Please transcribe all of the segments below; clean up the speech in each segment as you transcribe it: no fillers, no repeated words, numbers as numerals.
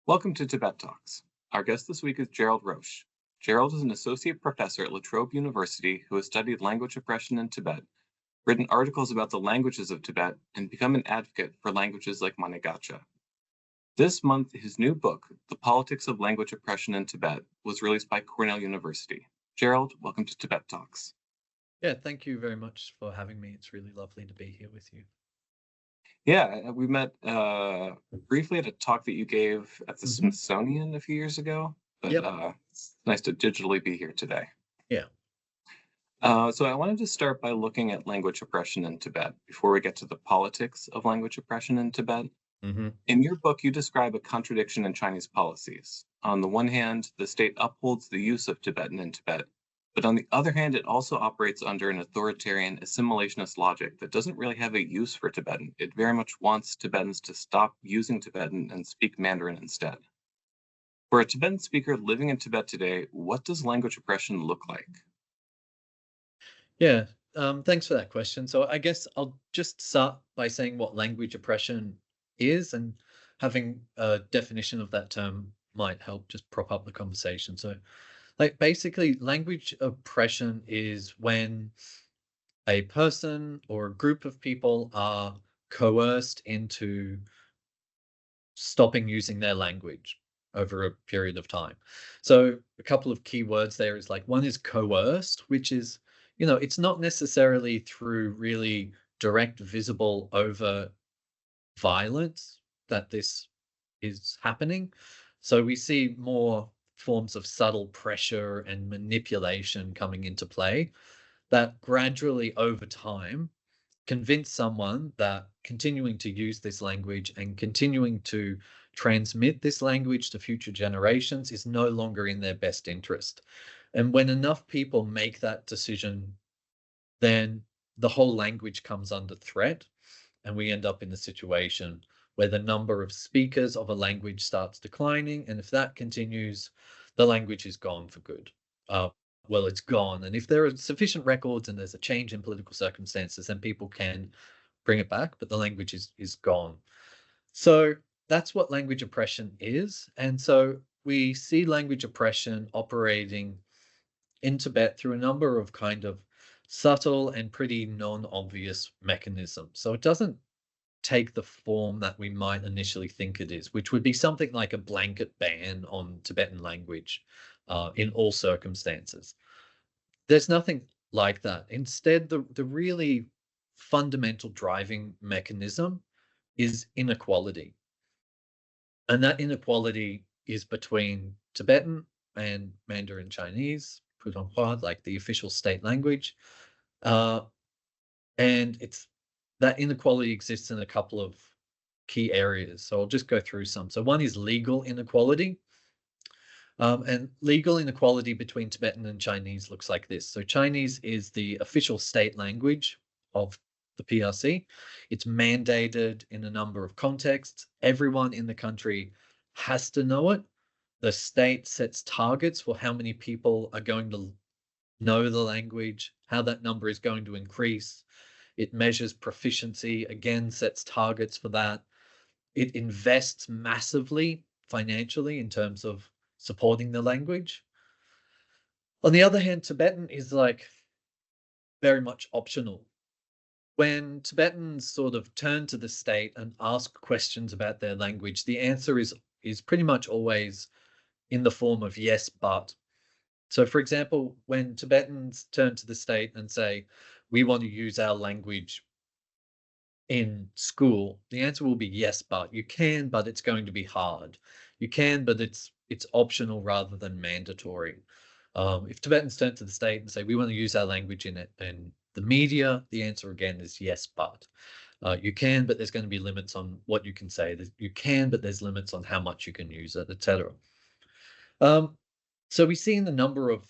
Welcome to Tibet Talks. Our guest this week is Gerald Roche. Gerald is an associate professor at La Trobe University who has studied language oppression in Tibet, written articles about the languages of Tibet, and become an advocate for languages like Manegacha. This month, his new book, The Politics of Language Oppression in Tibet, was released by Cornell University. Gerald, welcome to Tibet Talks. Yeah, thank you very much for having me. It's really lovely to be here with you. Yeah, we met briefly at a talk that you gave at the hmm Smithsonian a few years ago, but Yep. it's nice to digitally be here today. Yeah. So I wanted to start by looking at language oppression in Tibet before we get to the politics of language oppression in Tibet. hmm In your book, you describe a contradiction in Chinese policies. On the one hand, the state upholds the use of Tibetan in Tibet, but on the other hand, it also operates under an authoritarian assimilationist logic that doesn't really have a use for Tibetan. It very much wants Tibetans to stop using Tibetan and speak Mandarin instead. For a Tibetan speaker living in Tibet today, what does language oppression look like? Yeah. Thanks for that question. So I guess I'll just start by saying what language oppression is, and having a definition of that term might help just prop up the conversation. So, like, basically, language oppression is when a person or a group of people are coerced into stopping using their language over a period of time. So a couple of key words there is like one is coerced, which is, it's not necessarily through really direct, visible, over violence that this is happening. So we see more forms of subtle pressure and manipulation coming into play that gradually over time convince someone that continuing to use this language and continuing to transmit this language to future generations is no longer in their best interest. And when enough people make that decision, then the whole language comes under threat. And we end up in a situation where the number of speakers of a language starts declining. And if that continues, the language is gone for good. Uh, well, it's gone. And if there are sufficient records and there's a change in political circumstances, then people can bring it back, but the language is gone. So that's what language oppression is. And so we see language oppression operating in Tibet through a number of kind of subtle and pretty non-obvious mechanisms. So it doesn't take the form that we might initially think it is, which would be something like a blanket ban on Tibetan language in all circumstances. There's nothing like that. Instead, the really fundamental driving mechanism is inequality. And that inequality is between Tibetan and Mandarin Chinese, Putonghua, like the official state language. Uh, and it's that inequality exists in a couple of key areas. So I'll just go through some. So one is legal inequality. And legal inequality between Tibetan and Chinese looks like this. So Chinese is the official state language of the PRC. It's mandated in a number of contexts. Everyone in the country has to know it. The state sets targets for how many people are going to know the language, how that number is going to increase. It measures proficiency, again, sets targets for that. It invests massively financially in terms of supporting the language. On the other hand, Tibetan is like very much optional. When Tibetans sort of turn to the state and ask questions about their language, the answer is pretty much always in the form of yes, but. So, for example, when Tibetans turn to the state and say, we want to use our language in school, the answer will be yes, but you can, but it's going to be hard. You can, but it's optional rather than mandatory. If Tibetans turn to the state and say we want to use our language in it in the media, the answer again is yes, but you can, but there's going to be limits on what you can say. You can, but there's limits on how much you can use it, etc. Um, so we see in the number of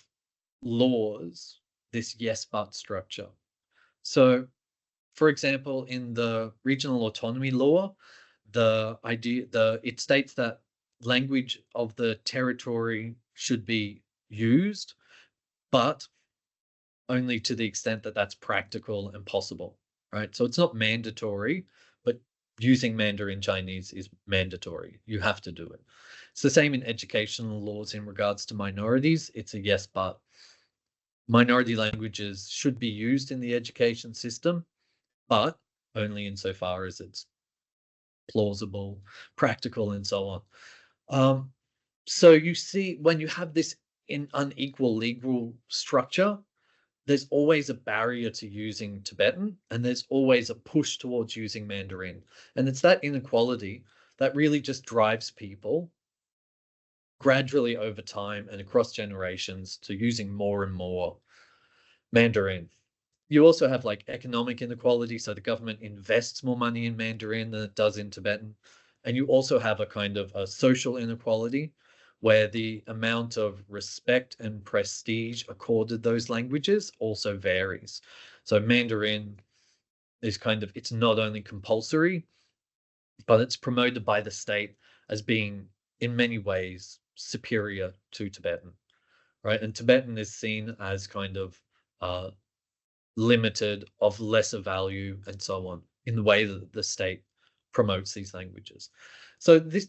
laws this yes, but structure. So for example, in the regional autonomy law, it states that language of the territory should be used, but only to the extent that that's practical and possible, right? So it's not mandatory, but using Mandarin Chinese is mandatory. You have to do it. It's the same in educational laws in regards to minorities. It's a yes, but minority languages should be used in the education system, but only insofar as it's plausible, practical, and so on. Um, so you see, when you have this unequal legal structure, there's always a barrier to using Tibetan, and there's always a push towards using Mandarin. And it's that inequality that really just drives people gradually over time and across generations to using more and more Mandarin. You also have like economic inequality, so the government invests more money in Mandarin than it does in Tibetan. And you also have a kind of a social inequality where the amount of respect and prestige accorded those languages also varies. So Mandarin is kind of, it's not only compulsory, but it's promoted by the state as being in many ways superior to Tibetan, right? And Tibetan is seen as kind of uh, limited, of lesser value, and so on, in the way that the state promotes these languages. So this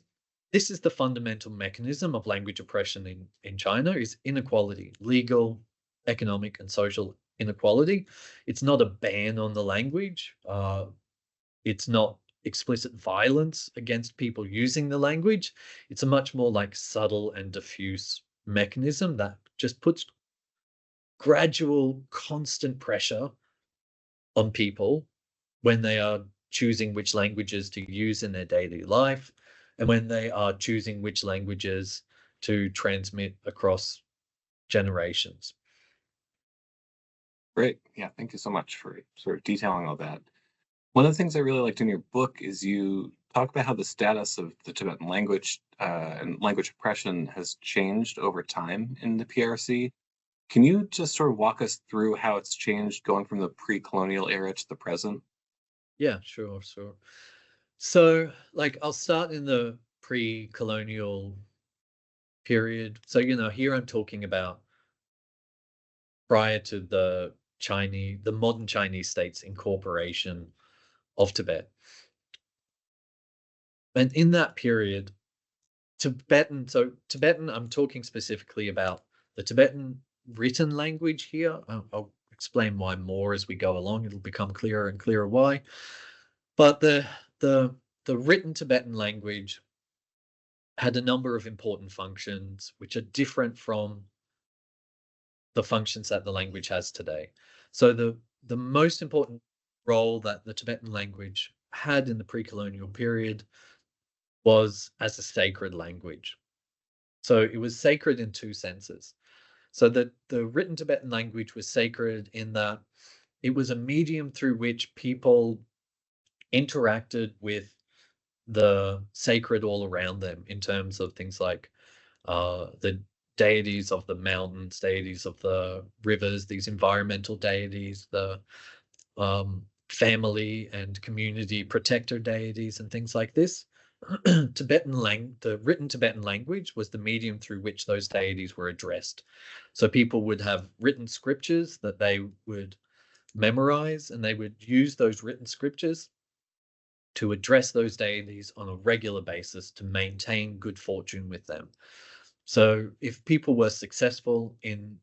is the fundamental mechanism of language oppression in China, is inequality, legal, economic, and social inequality. It's not a ban on the language. It's not explicit violence against people using the language. It's a much more like subtle and diffuse mechanism that just puts gradual, constant pressure on people when they are choosing which languages to use in their daily life and when they are choosing which languages to transmit across generations. Great. Yeah, thank you so much for sort of detailing all that. One of the things I really liked in your book is you talk about how the status of the Tibetan language and language oppression has changed over time in the PRC. Can you just sort of walk us through how it's changed going from the pre-colonial era to the present? Yeah, sure, sure. So, like, I'll start in the pre-colonial period. So, here I'm talking about prior to the modern Chinese state's incorporation of Tibet. And in that period, Tibetan, I'm talking specifically about the Tibetan written language here. I'll explain why more as we go along. It'll become clearer and clearer why. But the the written Tibetan language had a number of important functions which are different from the functions that the language has today. So the most important role that the Tibetan language had in the pre-colonial period was as a sacred language. So it was sacred in two senses. So the written Tibetan language was sacred in that it was a medium through which people interacted with the sacred all around them in terms of things like the deities of the mountains, deities of the rivers, these environmental deities, the family and community protector deities, and things like this. The written Tibetan language was the medium through which those deities were addressed. So people would have written scriptures that they would memorize, and they would use those written scriptures to address those deities on a regular basis to maintain good fortune with them. So if people were successful in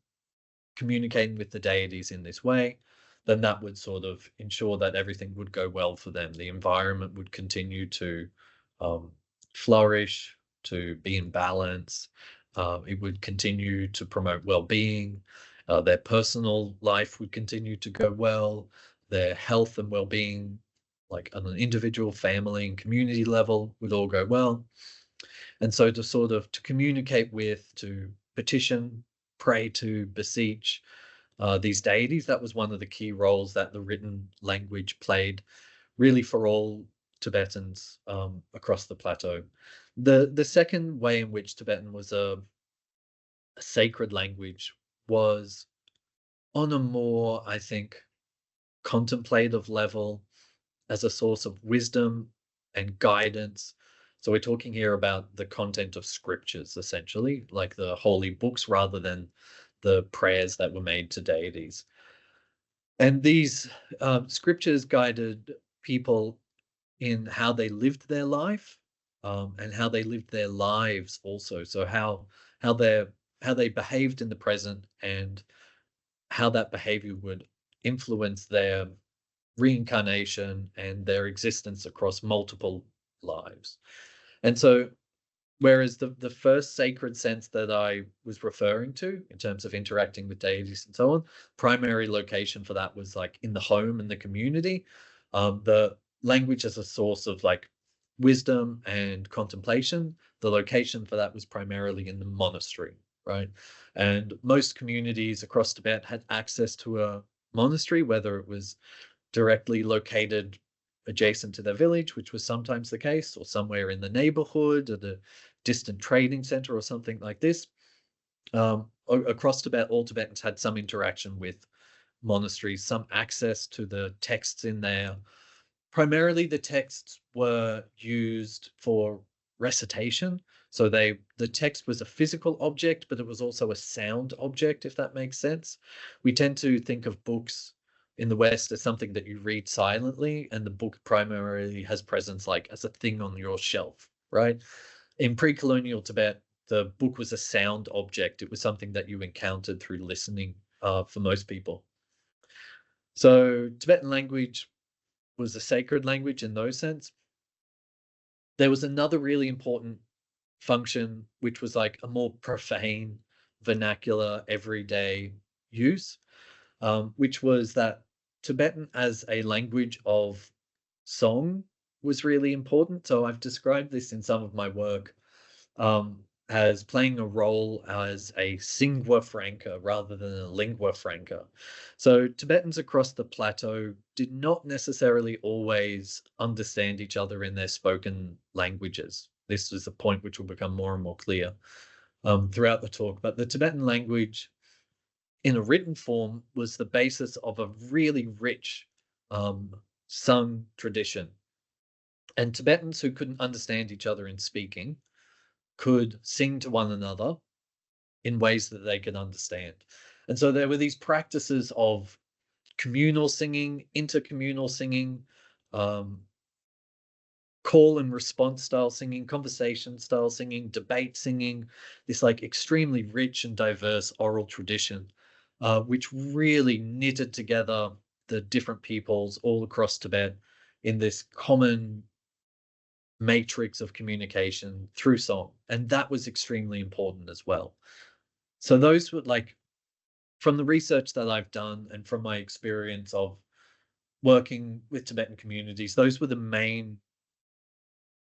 communicating with the deities in this way, then that would sort of ensure that everything would go well for them. The environment would continue to um, flourish, to be in balance. It would continue to promote well-being. Their personal life would continue to go well. Their health and well-being, like on an individual, family, and community level, would all go well. And so to communicate with, to petition, pray to, beseech these deities, that was one of the key roles that the written language played really for all Tibetans across the plateau. The second way in which Tibetan was a sacred language was on a more, I think, contemplative level, as a source of wisdom and guidance. So we're talking here about the content of scriptures, essentially, like the holy books, rather than the prayers that were made to deities. And these scriptures guided people in how they lived their life, and how they lived their lives also. So how they how they behaved in the present and how that behavior would influence their reincarnation and their existence across multiple lives. And so whereas the first sacred sense that I was referring to in terms of interacting with deities and so on, primary location for that was like in the home and the community. The language as a source of like wisdom and contemplation, the location for that was primarily in the monastery, right? And most communities across Tibet had access to a monastery, whether it was directly located adjacent to their village, which was sometimes the case, or somewhere in the neighborhood at a distant trading center or something like this. Across Tibet, all Tibetans had some interaction with monasteries, some access to the texts in there. Primarily, the texts were used for recitation. So the text was a physical object, but it was also a sound object, if that makes sense. We tend to think of books in the West as something that you read silently, and the book primarily has presence like as a thing on your shelf, right? In pre-colonial Tibet, the book was a sound object. It was something that you encountered through listening, for most people. So Tibetan language was a sacred language in those sense. There was another really important function, which was like a more profane, vernacular, everyday use, which was that Tibetan as a language of song was really important. So I've described this in some of my work, as playing a role as a singua franca rather than a lingua franca. So Tibetans across the plateau did not necessarily always understand each other in their spoken languages. This is a point which will become more and more clear, throughout the talk. But the Tibetan language in a written form was the basis of a really rich, sung tradition. And Tibetans who couldn't understand each other in speaking could sing to one another in ways that they could understand. And so there were these practices of communal singing, intercommunal singing, um, call and response style singing, conversation style singing, debate singing, this like extremely rich and diverse oral tradition, which really knitted together the different peoples all across Tibet in this common matrix of communication through song. And that was extremely important as well. So those were like, from the research that I've done and from my experience of working with Tibetan communities, those were the main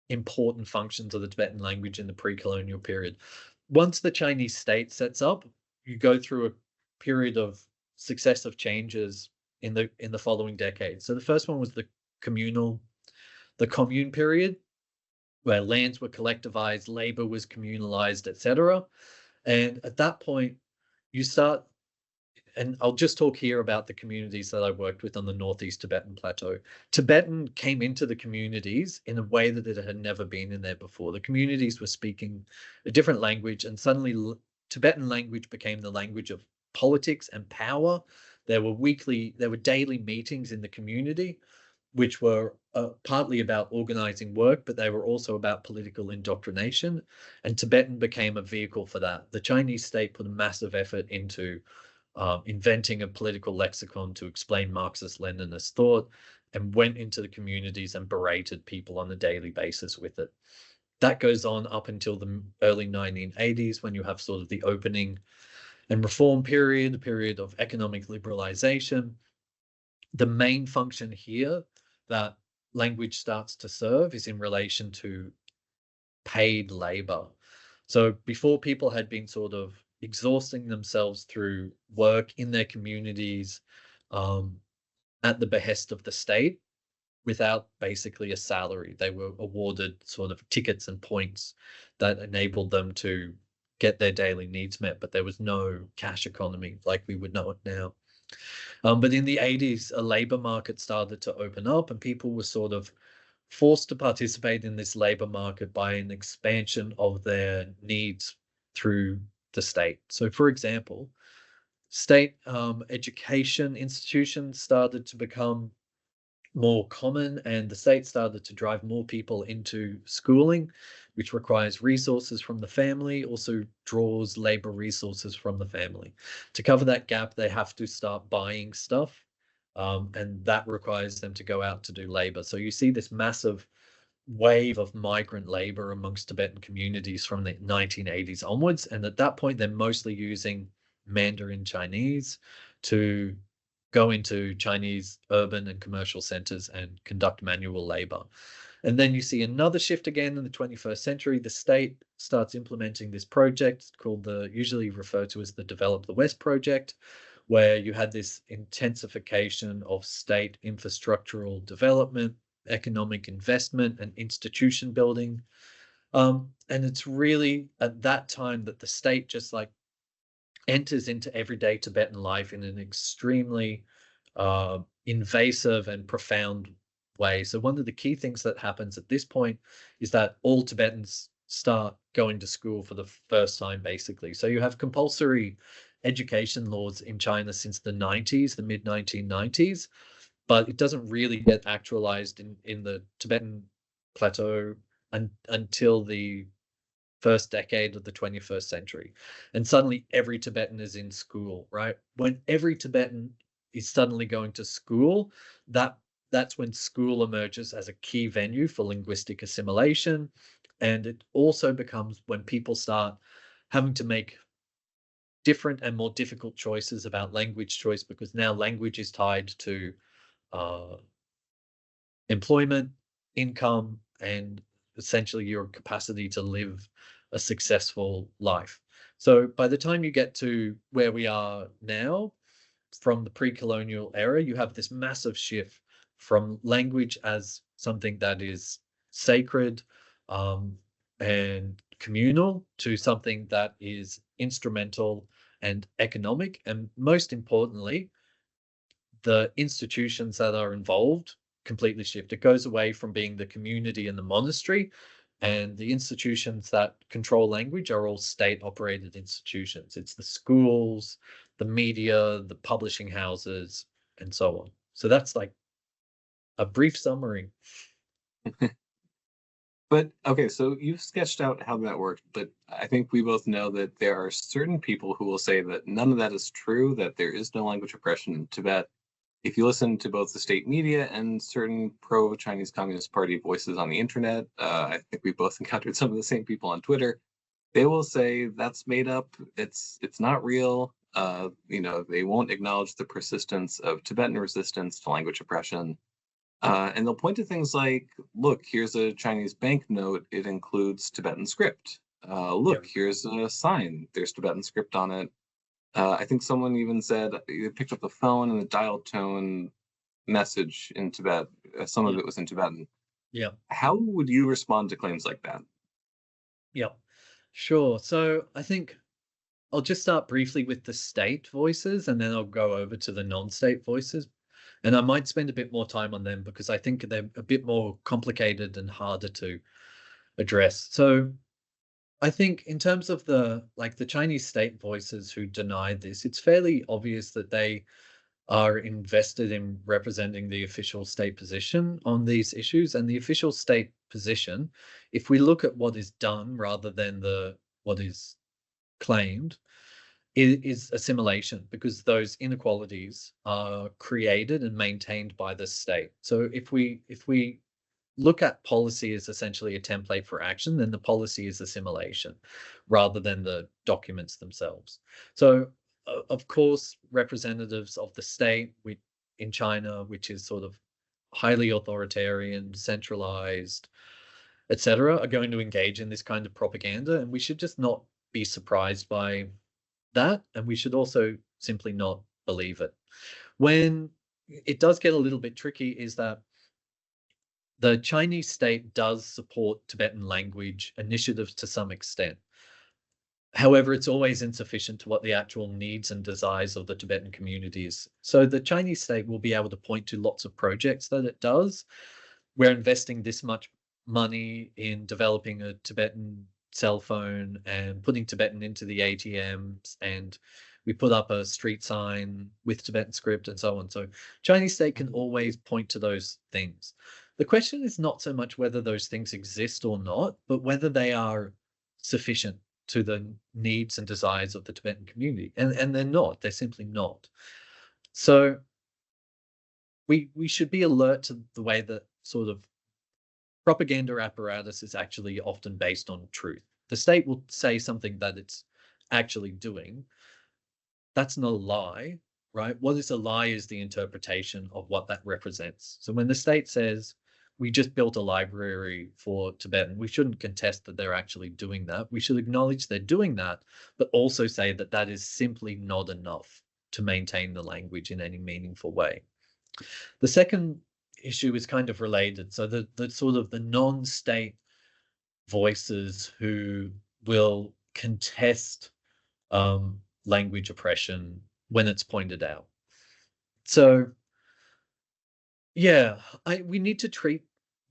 important functions of the Tibetan language in the pre-colonial period. Once the Chinese state sets up, you go through a period of successive changes in the following decades. So the first one was the commune period, where lands were collectivized, labor was communalized, etc. And at that point, you start, and I'll just talk here about the communities that I worked with on the Northeast Tibetan Plateau. Tibetan came into the communities in a way that it had never been in there before. The communities were speaking a different language, and suddenly Tibetan language became the language of politics and power. There were daily meetings in the community, which were partly about organizing work, but they were also about political indoctrination. And Tibetan became a vehicle for that. The Chinese state put a massive effort into inventing a political lexicon to explain Marxist-Leninist thought, and went into the communities and berated people on a daily basis with it. That goes on up until the early 1980s, when you have sort of the opening and reform period, a period of economic liberalization. The main function here that language starts to serve is in relation to paid labor. So before, people had been sort of exhausting themselves through work in their communities, at the behest of the state without basically a salary. They were awarded sort of tickets and points that enabled them to get their daily needs met, but there was no cash economy like we would know it now. But in the 80s, a labor market started to open up, and people were sort of forced to participate in this labor market by an expansion of their needs through the state. So, for example, state education institutions started to become more common, and the state started to drive more people into schooling, which requires resources from the family, also draws labor resources from the family. To cover that gap, they have to start buying stuff, and that requires them to go out to do labor. So you see this massive wave of migrant labor amongst Tibetan communities from the 1980s onwards. And at that point, they're mostly using Mandarin Chinese to go into Chinese urban and commercial centers and conduct manual labor. And then you see another shift again in the 21st century. The state starts implementing this project called usually referred to as the Develop the West project, where you had this intensification of state infrastructural development, economic investment, and institution building. And it's really at that time that the state just like enters into everyday Tibetan life in an extremely invasive and profound way. So one of the key things that happens at this point is that all Tibetans start going to school for the first time, basically. So you have compulsory education laws in China since the 90s, the mid 1990s, but it doesn't really get actualized in the Tibetan plateau until the first decade of the 21st century. And suddenly every Tibetan is in school, right? When every Tibetan is suddenly going to school, that's when school emerges as a key venue for linguistic assimilation. And it also becomes when people start having to make different and more difficult choices about language choice, because now language is tied to uh, employment, income, and essentially your capacity to live a successful life. So by the time you get to where we are now, from the pre-colonial era, you have this massive shift from language as something that is sacred and communal to something that is instrumental and economic. And most importantly, the institutions that are involved completely shift. It goes away from being the community and the monastery, and the institutions that control language are all state-operated institutions. It's the schools, the media, the publishing houses, and so on. So that's like a brief summary. But okay, so you've sketched out how that worked, but I think we both know that there are certain people who will say that none of that is true, that there is no language oppression in Tibet. If you listen to both the state media and certain pro-Chinese Communist Party voices on the internet, I think we both encountered some of the same people on Twitter. They will say that's made up. It's not real. They won't acknowledge the persistence of Tibetan resistance to language oppression. And they'll point to things like, look, here's a Chinese banknote. It includes Tibetan script. Look, here's a sign. There's Tibetan script on it. I think someone even said they picked up the phone and the dial tone message in Tibet. Some of it was in Tibetan. Yeah. How would you respond to claims like that? Yeah. Sure. So I think I'll just start briefly with the state voices, and then I'll go over to the non-state voices. And I might spend a bit more time on them because I think they're a bit more complicated and harder to address. So I think in terms of the Chinese state voices who denied this, it's fairly obvious that they are invested in representing the official state position on these issues. And the official state position, if we look at what is done rather than what is claimed, is assimilation, because those inequalities are created and maintained by the state. So if we look at policy as essentially a template for action, then the policy is assimilation rather than the documents themselves. So of course, representatives of the state in China, which is sort of highly authoritarian, centralized, etc., are going to engage in this kind of propaganda, and we should just not be surprised by that, and we should also simply not believe it. When it does get a little bit tricky is that the Chinese state does support Tibetan language initiatives to some extent. However, it's always insufficient to what the actual needs and desires of the Tibetan community is. So the Chinese state will be able to point to lots of projects that it does. We're investing this much money in developing a Tibetan cell phone and putting Tibetan into the ATMs, and we put up a street sign with Tibetan script and so on. So Chinese state can always point to those things. The question is not so much whether those things exist or not, but whether they are sufficient to the needs and desires of the Tibetan community. And they're not, they're simply not. So we should be alert to the way that sort of propaganda apparatus is actually often based on truth. The state will say something that it's actually doing. That's not a lie, right? What is a lie is the interpretation of what that represents. So when the state says, we just built a library for Tibetan, we shouldn't contest that they're actually doing that. We should acknowledge they're doing that, but also say that that is simply not enough to maintain the language in any meaningful way. The second issue is kind of related. So the sort of the non-state voices who will contest language oppression when it's pointed out. So yeah, we need to treat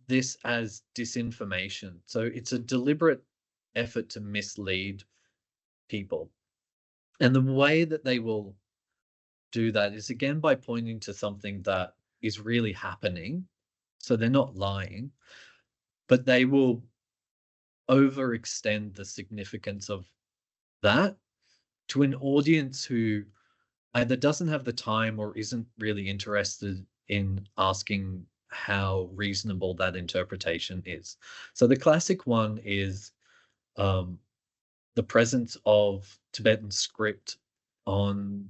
this as disinformation. So it's a deliberate effort to mislead people. And the way that they will do that is again by pointing to something that is really happening. So they're not lying, but they will overextend the significance of that to an audience who either doesn't have the time or isn't really interested in asking how reasonable that interpretation is. So the classic one is the presence of Tibetan script on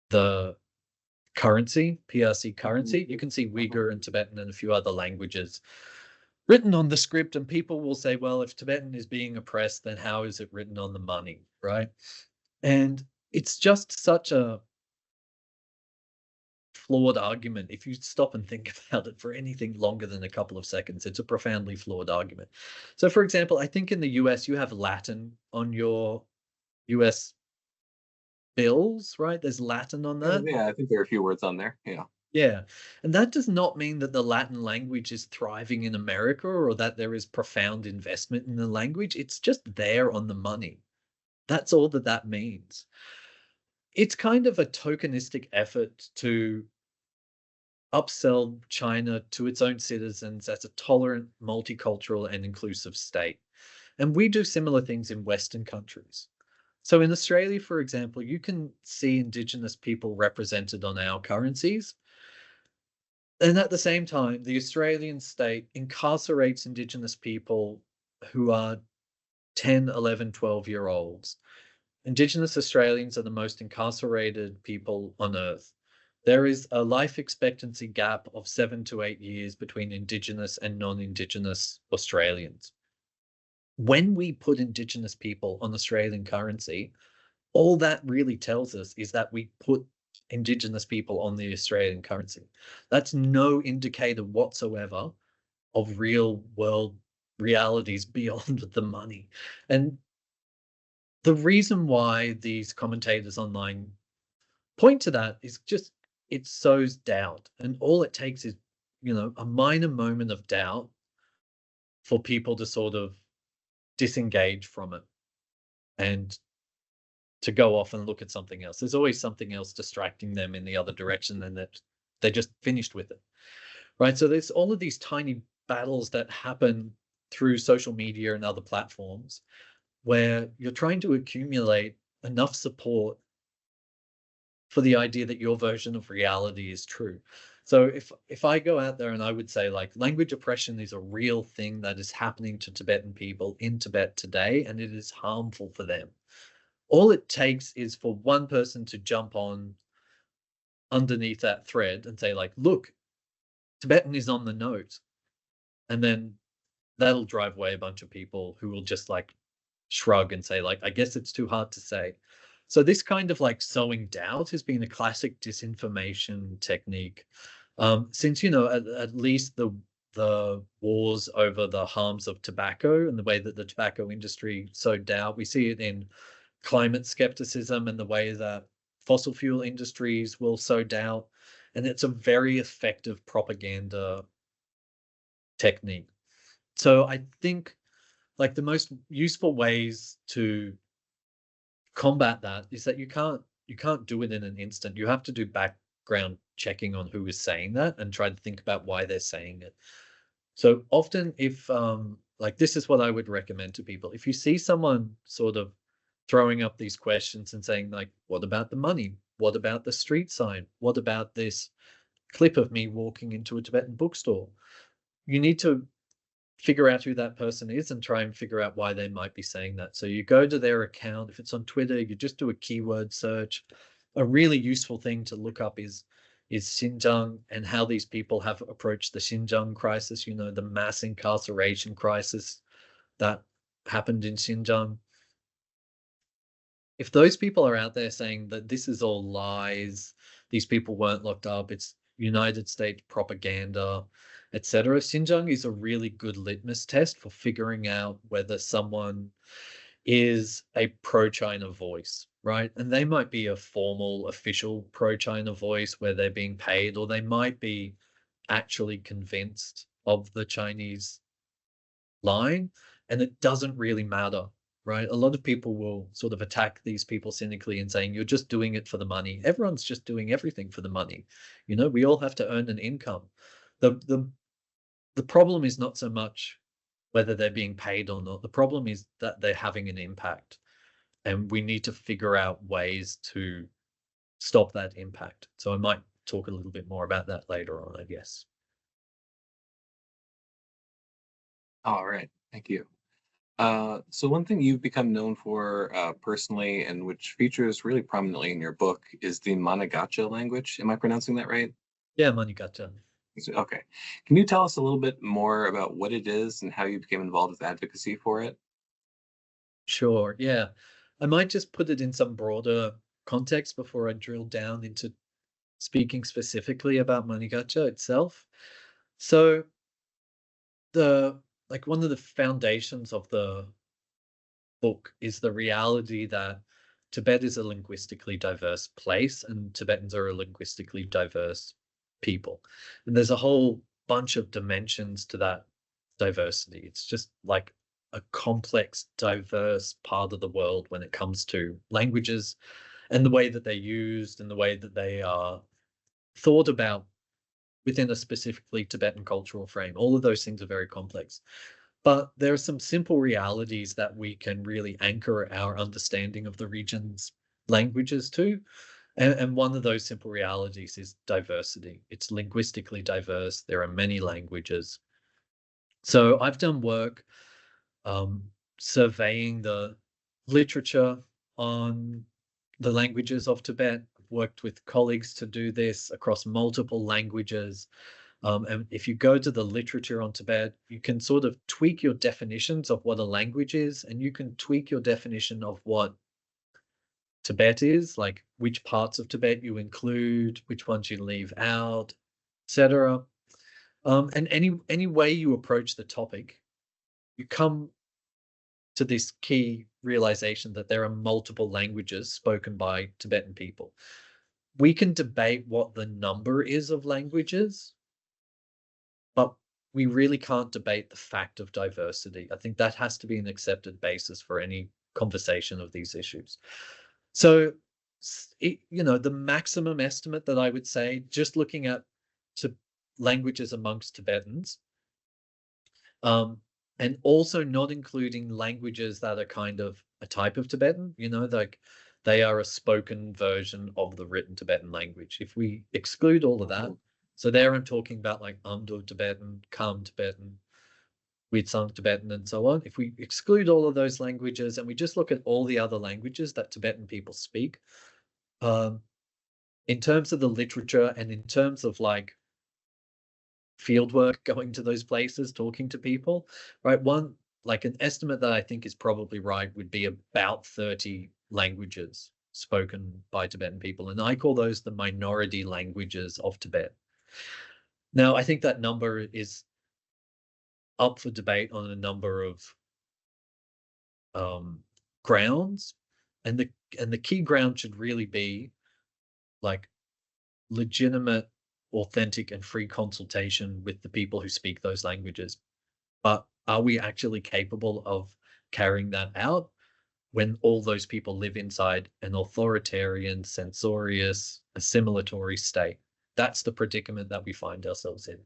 the currency, PRC currency. You can see Uyghur and Tibetan and a few other languages written on the script, and people will say, well, if Tibetan is being oppressed, then how is it written on the money, right? And it's just such a flawed argument. If you stop and think about it for anything longer than a couple of seconds, it's a profoundly flawed argument. So, for example, I think in the US, you have Latin on your US bills, right? There's Latin on that. Yeah, I think there are a few words on there. Yeah. Yeah. And that does not mean that the Latin language is thriving in America or that there is profound investment in the language. It's just there on the money. That's all that that means. It's kind of a tokenistic effort to upsell China to its own citizens as a tolerant, multicultural, and inclusive state. And we do similar things in Western countries. So in Australia, for example, you can see Indigenous people represented on our currencies. And at the same time, the Australian state incarcerates Indigenous people who are 10, 11, 12-year-olds. Indigenous Australians are the most incarcerated people on earth. There is a life expectancy gap of 7 to 8 years between Indigenous and non-Indigenous Australians. When we put Indigenous people on Australian currency, all that really tells us is that we put Indigenous people on the Australian currency. That's no indicator whatsoever of real world realities beyond the money. And the reason why these commentators online point to that is just it sows doubt. And all it takes is, a minor moment of doubt for people to sort of disengage from it and to go off and look at something else. There's always something else distracting them in the other direction, and that they're just finished with it, right? So there's all of these tiny battles that happen through social media and other platforms where you're trying to accumulate enough support for the idea that your version of reality is true. So if I go out there and I would say, like, language oppression is a real thing that is happening to Tibetan people in Tibet today, and it is harmful for them. All it takes is for one person to jump on underneath that thread and say, like, look, Tibetan is on the note. And then that'll drive away a bunch of people who will just like shrug and say, like, I guess it's too hard to say. So this kind of like sowing doubt has been a classic disinformation technique since, at least the wars over the harms of tobacco and the way that the tobacco industry sowed doubt. We see it in climate skepticism and the way that fossil fuel industries will sow doubt. And it's a very effective propaganda technique. So I think like the most useful ways to combat that is that you can't do it in an instant. You have to do background checking on who is saying that and try to think about why they're saying it. So often if like this is what I would recommend to people. If you see someone sort of throwing up these questions and saying like, what about the money? What about the street sign? What about this clip of me walking into a Tibetan bookstore? You need to figure out who that person is and try and figure out why they might be saying that. So you go to their account. If it's on Twitter, you just do a keyword search. A really useful thing to look up is Xinjiang and how these people have approached the Xinjiang crisis, you know, the mass incarceration crisis that happened in Xinjiang. If those people are out there saying that this is all lies, these people weren't locked up, it's United States propaganda, etc., Xinjiang is a really good litmus test for figuring out whether someone is a pro-China voice, right? And they might be a formal, official pro-China voice where they're being paid, or they might be actually convinced of the Chinese line, and it doesn't really matter, right? A lot of people will sort of attack these people cynically and saying, you're just doing it for the money. Everyone's just doing everything for the money. You know, we all have to earn an income. The problem is not so much whether they're being paid or not. The problem is that they're having an impact, and we need to figure out ways to stop that impact. So I might talk a little bit more about that later on, I guess. All right, thank you. So one thing you've become known for personally, and which features really prominently in your book, is the Manegacha language. Am I pronouncing that right? Yeah, Manegacha. Okay. Can you tell us a little bit more about what it is and how you became involved with advocacy for it? Sure, yeah. I might just put it in some broader context before I drill down into speaking specifically about Manegacha itself. So the like one of the foundations of the book is the reality that Tibet is a linguistically diverse place and Tibetans are a linguistically diverse people. And there's a whole bunch of dimensions to that diversity. It's just like a complex, diverse part of the world when it comes to languages and the way that they're used and the way that they are thought about within a specifically Tibetan cultural frame. All of those things are very complex. But there are some simple realities that we can really anchor our understanding of the region's languages to. And one of those simple realities is diversity. It's linguistically diverse. There are many languages. So I've done work um, surveying the literature on the languages of Tibet. I've worked with colleagues to do this across multiple languages. And if you go to the literature on Tibet, you can sort of tweak your definitions of what a language is, and you can tweak your definition of what Tibet is, like which parts of Tibet you include, which ones you leave out, etc. And any way you approach the topic, you come to this key realization that there are multiple languages spoken by Tibetan people. We can debate what the number is of languages, but we really can't debate the fact of diversity. I think that has to be an accepted basis for any conversation of these issues. So, you know, the maximum estimate that I would say, just looking at to languages amongst Tibetans, and also not including languages that are kind of a type of Tibetan, you know, like they are a spoken version of the written Tibetan language. If we exclude all of that, so there I'm talking about like Amdo Tibetan, Kam Tibetan, Witsang Tibetan, and so on. If we exclude all of those languages and we just look at all the other languages that Tibetan people speak, in terms of the literature and in terms of like field work, going to those places, talking to people, right? One, like an estimate that I think is probably right would be about 30 languages spoken by Tibetan people. And I call those the minority languages of Tibet. Now, I think that number is up for debate on a number of grounds. And the key ground should really be like legitimate, authentic, and free consultation with the people who speak those languages. But are we actually capable of carrying that out? when all those people live inside an authoritarian, censorious, assimilatory state. That's the predicament that we find ourselves in.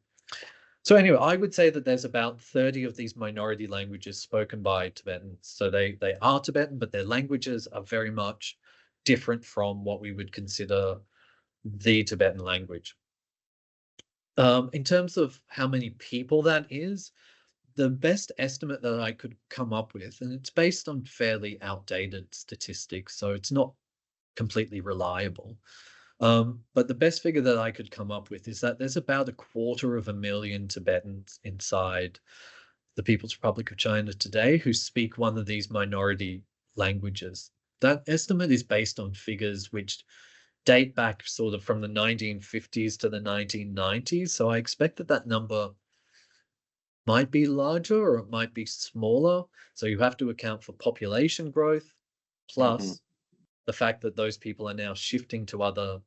So anyway, I would say that there's about 30 of these minority languages spoken by Tibetans. So they are Tibetan, but their languages are very much different from what we would consider the Tibetan language. In terms of how many people that is, the best estimate that I could come up with, and it's based on fairly outdated statistics, so it's not completely reliable. But the best figure that I could come up with is that there's about 250,000 Tibetans inside the People's Republic of China today who speak one of these minority languages. That estimate is based on figures which date back sort of from the 1950s to the 1990s. So I expect that that number might be larger or it might be smaller. So you have to account for population growth plus the fact that those people are now shifting to other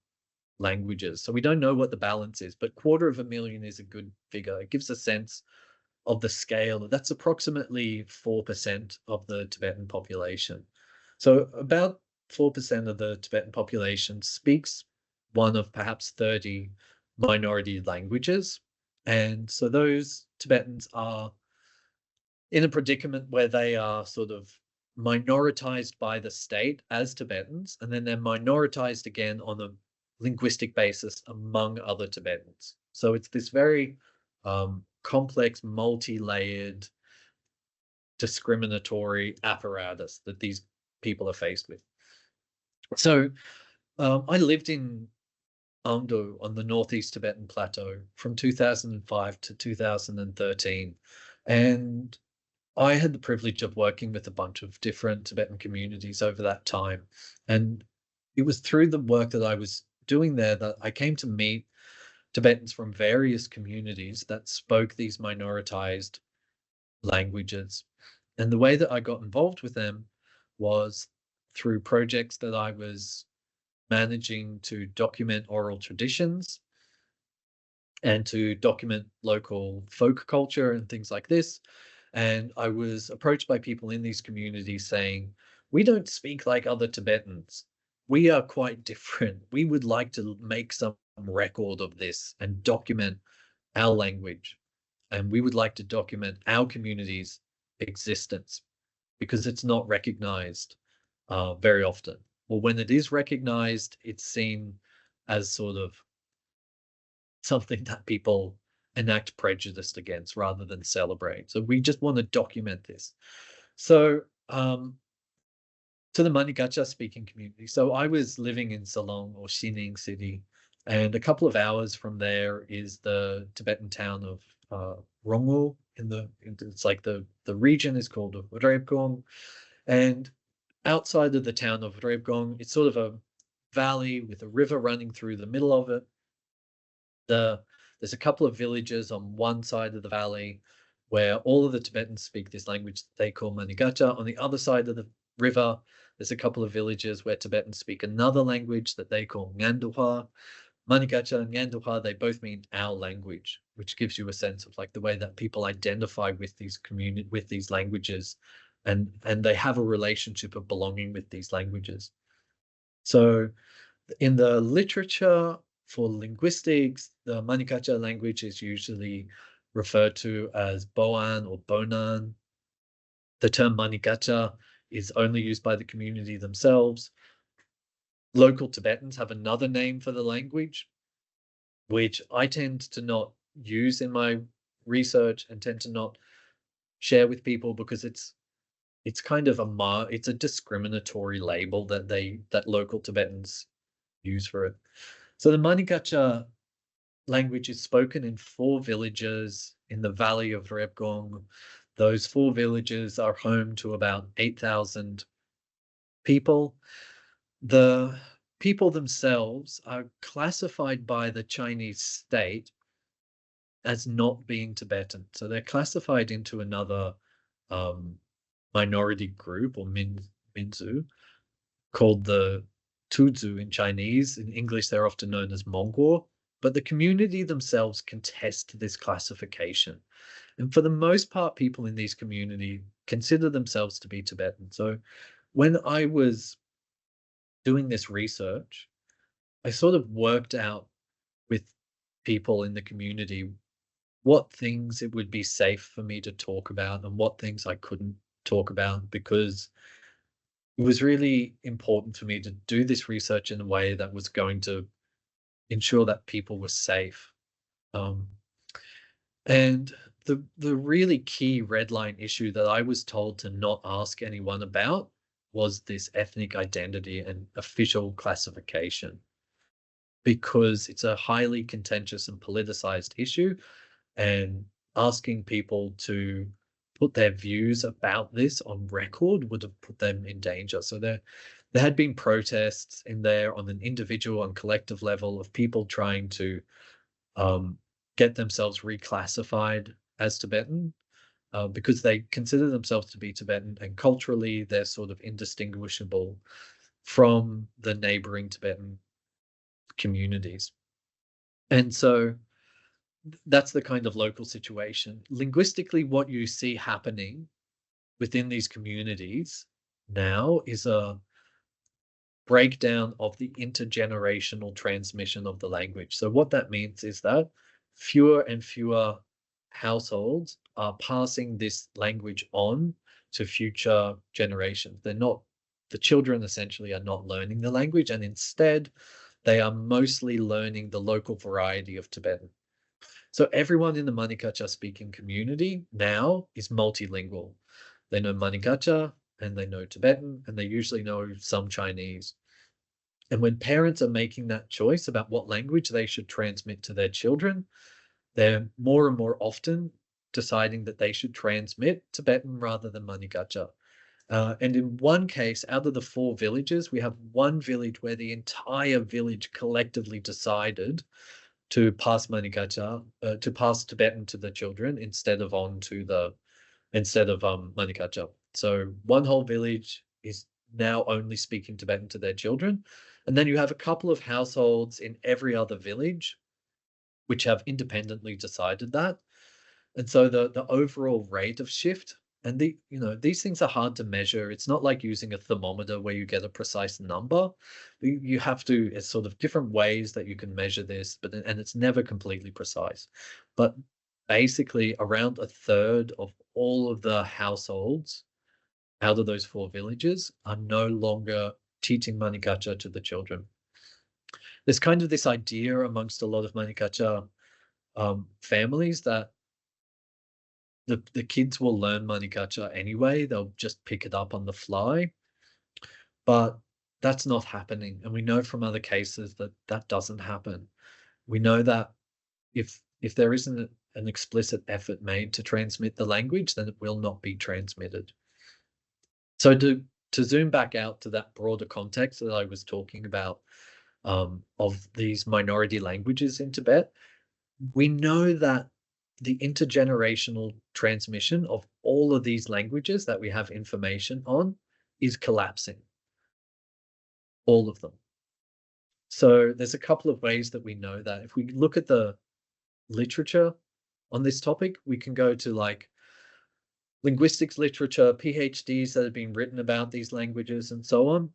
languages. So we don't know what the balance is, but 250,000 is a good figure. It gives a sense of the scale. That's approximately 4% of the Tibetan population. So about 4% of the Tibetan population speaks one of perhaps 30 minority languages. And so those Tibetans are in a predicament where they are sort of minoritized by the state as Tibetans, and then they're minoritized again on a linguistic basis among other Tibetans. So it's this very complex, multi-layered, discriminatory apparatus that these people are faced with. So I lived in Amdo on the Northeast Tibetan Plateau from 2005 to 2013. And I had the privilege of working with a bunch of different Tibetan communities over that time. And it was through the work that I was doing there that I came to meet Tibetans from various communities that spoke these minoritized languages. And the way that I got involved with them was through projects that I was managing to document oral traditions and to document local folk culture and things like this. And I was approached by people in these communities saying, we don't speak like other Tibetans. We are quite different. We would like to make some record of this and document our language. And we would like to document our community's existence because it's not recognized very often. Well, when it is recognized, it's seen as sort of something that people enact prejudice against rather than celebrate. So we just want to document this. So to the Manegacha speaking community. So I was living in Salong or Xining City, and a couple of hours from there is the Tibetan town of Rongwu. It's like the region is called Rebgong, and outside of the town of Rebgong, it's sort of a valley with a river running through the middle of it. There's a couple of villages on one side of the valley where all of the Tibetans speak this language they call Manegacha. On the other side of the river, there's a couple of villages where Tibetans speak another language that they call Ngandehua. Manegacha and Ngandehua, they both mean our language, which gives you a sense of like the way that people identify with these languages, and they have a relationship of belonging with these languages. So in the literature for linguistics, the Manegacha language is usually referred to as Boan or Bonan. The term Manegacha is only used by the community themselves. Local Tibetans have another name for the language, which I tend to not use in my research and tend to not share with people because it's kind of it's a discriminatory label that local Tibetans use for it. So the Manegacha language is spoken in 4 villages in the valley of Rebgong. Those 4 villages are home to about 8,000 people. The people themselves are classified by the Chinese state as not being Tibetan. So they're classified into another minority group or Minzu called the Tuzu in Chinese. In English, they're often known as Mongol. But the community themselves contest this classification. And for the most part, people in these communities consider themselves to be Tibetan. So when I was doing this research, I sort of worked out with people in the community what things it would be safe for me to talk about and what things I couldn't talk about, because it was really important for me to do this research in a way that was going to ensure that people were safe. Um, and the really key red line issue that I was told to not ask anyone about was this ethnic identity and official classification, because it's a highly contentious and politicized issue, and asking people to put their views about this on record would have put them in danger. So there had been protests in there on an individual and collective level of people trying to um, get themselves reclassified as Tibetan, because they consider themselves to be Tibetan, and culturally they're sort of indistinguishable from the neighboring Tibetan communities. And so that's the kind of local situation. Linguistically, what you see happening within these communities now is a breakdown of the intergenerational transmission of the language. So what that means is that fewer and fewer households are passing this language on to future generations. The children essentially are not learning the language, and instead they are mostly learning the local variety of Tibetan. So everyone in the Manegacha speaking community now is multilingual. They know Manegacha and they know Tibetan, and they usually know some Chinese. And when parents are making that choice about what language they should transmit to their children, they're more and more often deciding that they should transmit Tibetan rather than Manegacha. And in one case, out of the 4 villages, we have one village where the entire village collectively decided to pass Manegacha, to pass Tibetan to the children instead of Manegacha. So one whole village is now only speaking Tibetan to their children. And then you have a couple of households in every other village which have independently decided that. And so the overall rate of shift, and these things are hard to measure. It's not like using a thermometer where you get a precise number. You have to, it's sort of different ways that you can measure this, and it's never completely precise. But basically around a third of all of the households out of those 4 villages are no longer teaching Manegacha to the children. There's kind of this idea amongst a lot of Manegacha families that the kids will learn Manegacha anyway. They'll just pick it up on the fly. But that's not happening. And we know from other cases that that doesn't happen. We know that if there isn't an explicit effort made to transmit the language, then it will not be transmitted. So to zoom back out to that broader context that I was talking about, of these minority languages in Tibet, we know that the intergenerational transmission of all of these languages that we have information on is collapsing. All of them. So there's a couple of ways that we know that. If we look at the literature on this topic, we can go to like linguistics literature, PhDs that have been written about these languages and so on.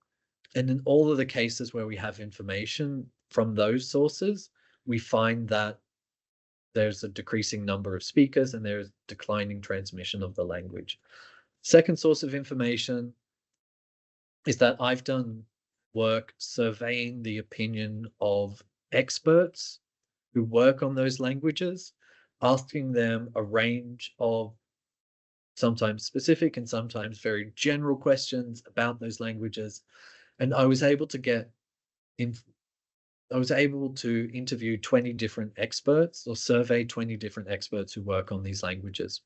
And in all of the cases where we have information from those sources, we find that there's a decreasing number of speakers and there's declining transmission of the language. Second source of information is that I've done work surveying the opinion of experts who work on those languages, asking them a range of sometimes specific and sometimes very general questions about those languages. And I was able to interview 20 different experts, or survey 20 different experts who work on these languages.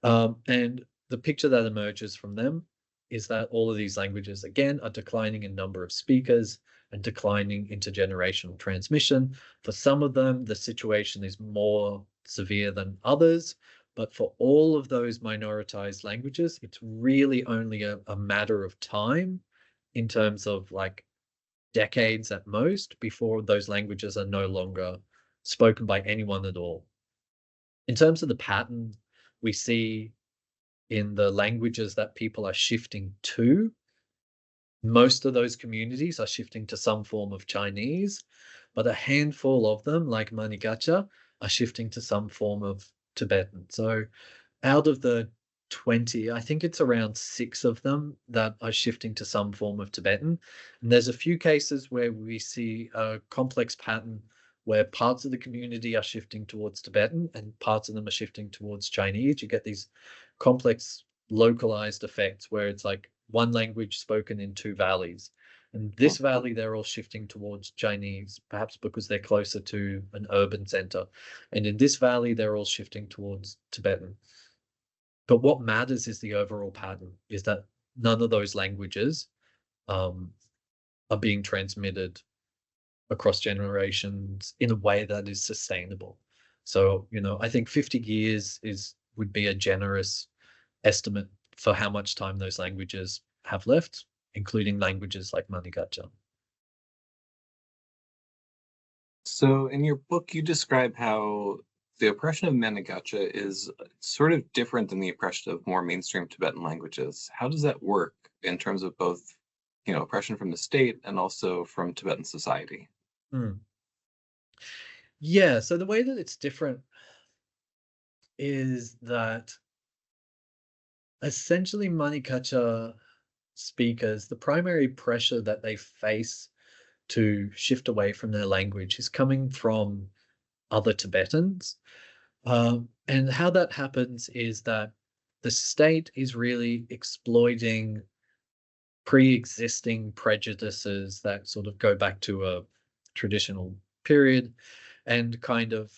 And the picture that emerges from them is that all of these languages, again, are declining in number of speakers and declining intergenerational transmission. For some of them, the situation is more severe than others. But for all of those minoritized languages, it's really only a matter of time, in terms of like decades at most, before those languages are no longer spoken by anyone at all. In terms of the pattern we see in the languages that people are shifting to, Most of those communities are shifting to some form of Chinese, but a handful of them, like Manegacha, are shifting to some form of Tibetan. So out of the 20, I think it's around 6 of them that are shifting to some form of Tibetan. And there's a few cases where we see a complex pattern where parts of the community are shifting towards Tibetan and parts of them are shifting towards Chinese. You get these complex localized effects where it's like one language spoken in two valleys. And this valley, they're all shifting towards Chinese, perhaps because they're closer to an urban center. And in this valley, they're all shifting towards Tibetan. But what matters is the overall pattern, is that none of those languages um, are being transmitted across generations in a way that is sustainable. So, I think 50 years would be a generous estimate for how much time those languages have left, including languages like Manegacha. So, in your book, you describe how the oppression of Manegacha is sort of different than the oppression of more mainstream Tibetan languages. How does that work in terms of both, oppression from the state and also from Tibetan society? Hmm. Yeah, so the way that it's different is that essentially Manikacha speakers, the primary pressure that they face to shift away from their language is coming from other Tibetans. And how that happens is that the state is really exploiting pre-existing prejudices that sort of go back to a traditional period and kind of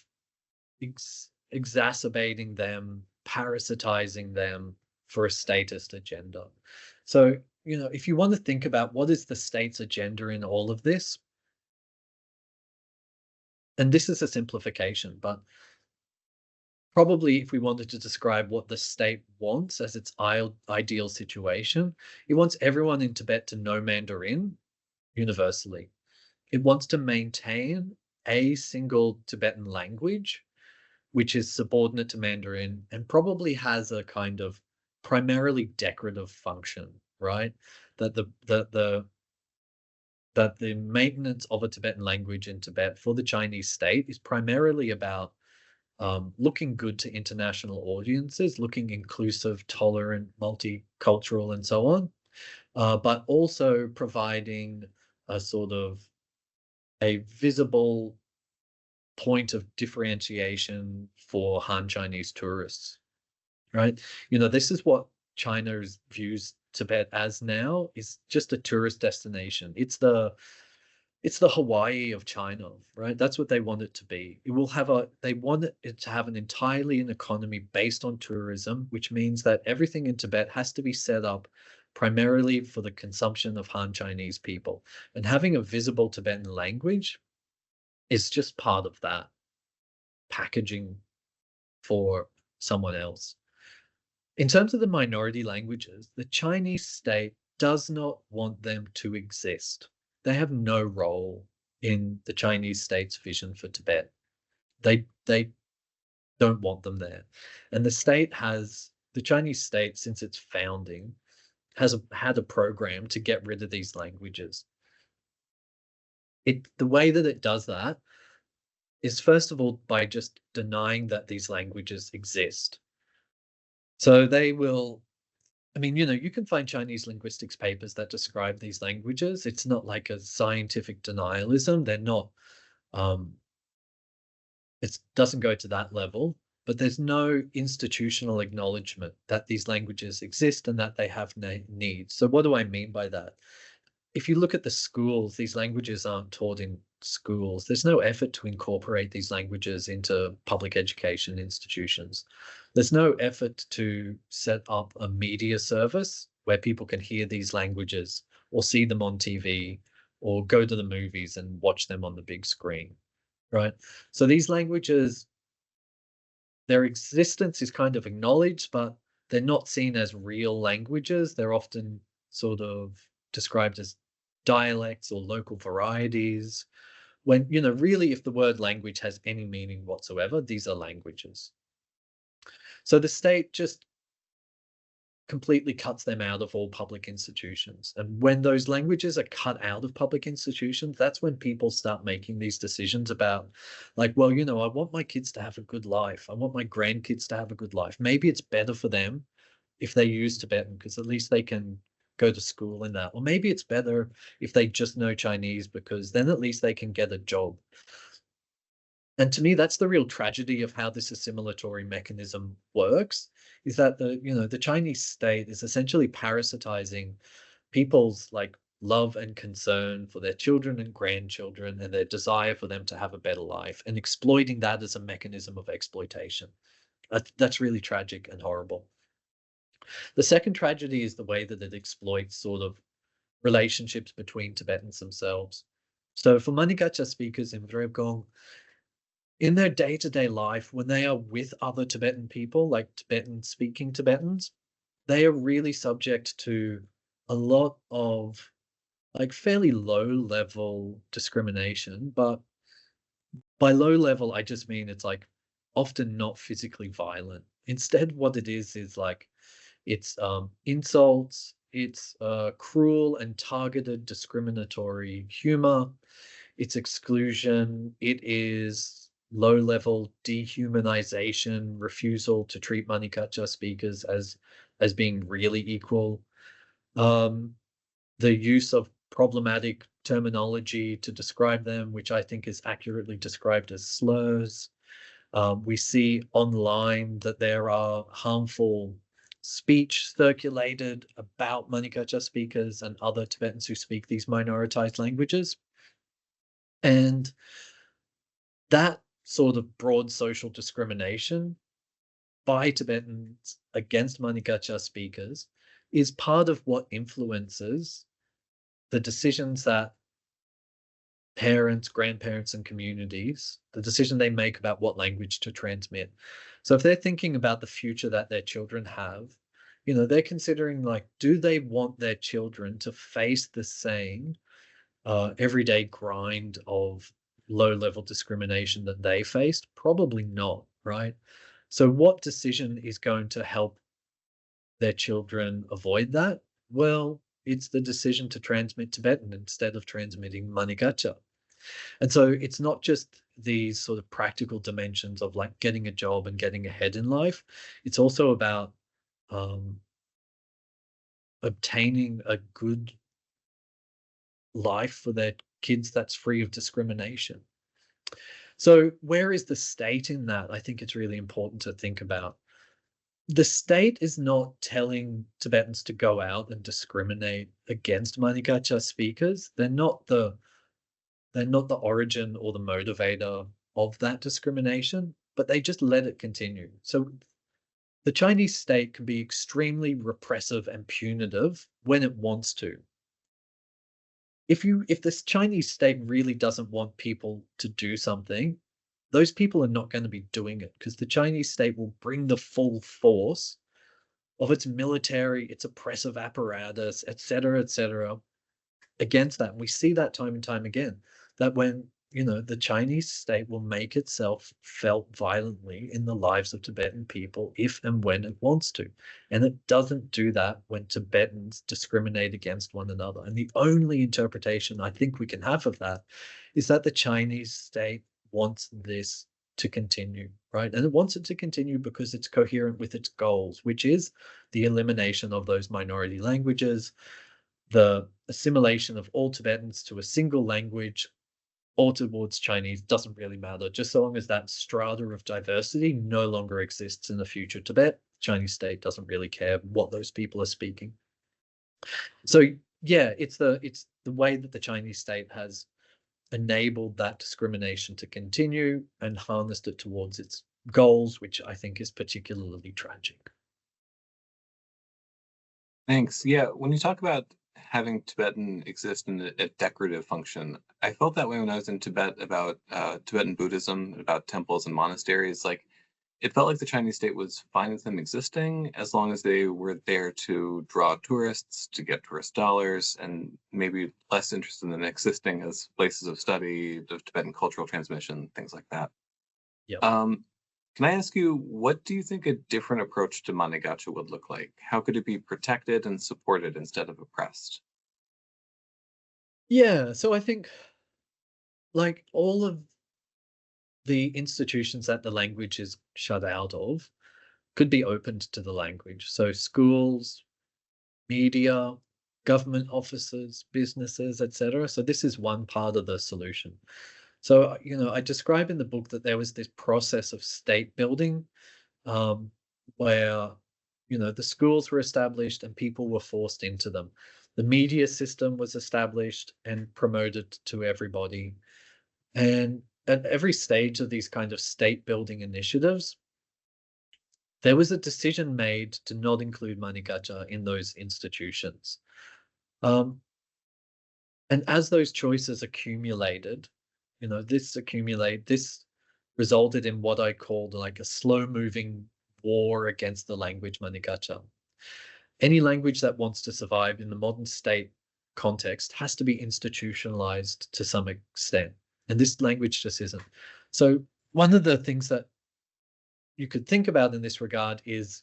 exacerbating them, parasitizing them for a statist agenda. So, if you want to think about what is the state's agenda in all of this, and this is a simplification, but probably if we wanted to describe what the state wants as its ideal situation, it wants everyone in Tibet to know Mandarin universally. It wants to maintain a single Tibetan language, which is subordinate to Mandarin and probably has a kind of primarily decorative function, right? That the maintenance of a Tibetan language in Tibet for the Chinese state is primarily about looking good to international audiences, looking inclusive, tolerant, multicultural, and so on, but also providing a sort of a visible point of differentiation for Han Chinese tourists, right? This is what China views Tibet as now, is just a tourist destination. It's the Hawaii of China, right? That's what they want it to be. They want it to have an entirely an economy based on tourism, which means that everything in Tibet has to be set up primarily for the consumption of Han Chinese people. And having a visible Tibetan language is just part of that packaging for someone else. In terms of the minority languages, the Chinese state does not want them to exist. They have no role in the Chinese state's vision for Tibet. They don't want them there. And the Chinese state, since its founding, has had a program to get rid of these languages. The way that it does that is, first of all, by just denying that these languages exist. So they will, you can find Chinese linguistics papers that describe these languages. It's not like a scientific denialism. They're not, it doesn't go to that level, but there's no institutional acknowledgement that these languages exist and that they have needs. So what do I mean by that? If you look at the schools, these languages aren't taught in schools. There's no effort to incorporate these languages into public education institutions. There's no effort to set up a media service where people can hear these languages or see them on TV or go to the movies and watch them on the big screen, right? So these languages, their existence is kind of acknowledged, but they're not seen as real languages. They're often sort of described as dialects or local varieties, when, really, if the word language has any meaning whatsoever, these are languages. So the state just completely cuts them out of all public institutions. And when those languages are cut out of public institutions, that's when people start making these decisions about, like, well, I want my kids to have a good life. I want my grandkids to have a good life. Maybe it's better for them if they use Tibetan because at least they can go to school in that. Or maybe it's better if they just know Chinese because then at least they can get a job. And to me, that's the real tragedy of how this assimilatory mechanism works, is that the Chinese state is essentially parasitizing people's like love and concern for their children and grandchildren and their desire for them to have a better life and exploiting that as a mechanism of exploitation. That's really tragic and horrible. The second tragedy is the way that it exploits sort of relationships between Tibetans themselves. So for Manegacha speakers in Gong, in their day-to-day life, when they are with other Tibetan people, like Tibetan-speaking Tibetans, they are really subject to a lot of like fairly low-level discrimination. But by low level, I just mean it's like often not physically violent. Instead, what it is like it's insults, it's cruel and targeted discriminatory humor, it's exclusion, it is low-level dehumanization, refusal to treat Manikacha speakers as being really equal, um, the use of problematic terminology to describe them, which I think is accurately described as slurs. We see online that there are harmful speech circulated about Manikacha speakers and other Tibetans who speak these minoritized languages. And that sort of broad social discrimination by Tibetans against Manikacha speakers is part of what influences the decisions that parents, grandparents, and communities, the decision they make about what language to transmit. So if they're thinking about the future that their children have, they're considering like, do they want their children to face the same everyday grind of low-level discrimination that they faced? Probably not, right? So what decision is going to help their children avoid that? Well, it's the decision to transmit Tibetan instead of transmitting Manegacha. And so it's not just these sort of practical dimensions of like getting a job and getting ahead in life. It's also about um, obtaining a good life for their kids that's free of discrimination. So where is the state in that? I think it's really important to think about. The state is not telling Tibetans to go out and discriminate against Manikacha speakers. They're not the origin or the motivator of that discrimination, but they just let it continue. So the Chinese state can be extremely repressive and punitive when it wants to. If this Chinese state really doesn't want people to do something, those people are not going to be doing it because the Chinese state will bring the full force of its military, its oppressive apparatus, et cetera, against that. And we see that time and time again, that when, the Chinese state will make itself felt violently in the lives of Tibetan people if and when it wants to. And it doesn't do that when Tibetans discriminate against one another. And the only interpretation I think we can have of that is that the Chinese state wants this to continue, right? And it wants it to continue because it's coherent with its goals, which is the elimination of those minority languages, the assimilation of all Tibetans to a single language or towards Chinese doesn't really matter, just so long as that strata of diversity no longer exists in the future Tibet. Chinese state doesn't really care what those people are speaking. So yeah, it's the way that the Chinese state has enabled that discrimination to continue and harnessed it towards its goals, which I think is particularly tragic. Thanks. Yeah, when you talk about having Tibetan exist in a decorative function, I felt that way when I was in Tibet about Tibetan Buddhism, about temples and monasteries. Like, it felt like the Chinese state was fine with them existing as long as they were there to draw tourists, to get tourist dollars, and maybe less interested in them existing as places of study, of Tibetan cultural transmission, things like that. Yep. Um, Can I ask you, what do you think a different approach to Manegacha would look like? How could it be protected and supported instead of oppressed? Yeah, so I think like all of the institutions that the language is shut out of could be opened to the language. So schools, media, government offices, businesses, etc. So this is one part of the solution. So, I describe in the book that there was this process of state building um, where, the schools were established and people were forced into them. The media system was established and promoted to everybody. And at every stage of these kind of state building initiatives, there was a decision made to not include Manegacha in those institutions. Um, and as those choices accumulated, this resulted in what I called like a slow moving war against the language Manegacha. Any language that wants to survive in the modern state context has to be institutionalized to some extent. And this language just isn't. So one of the things that you could think about in this regard is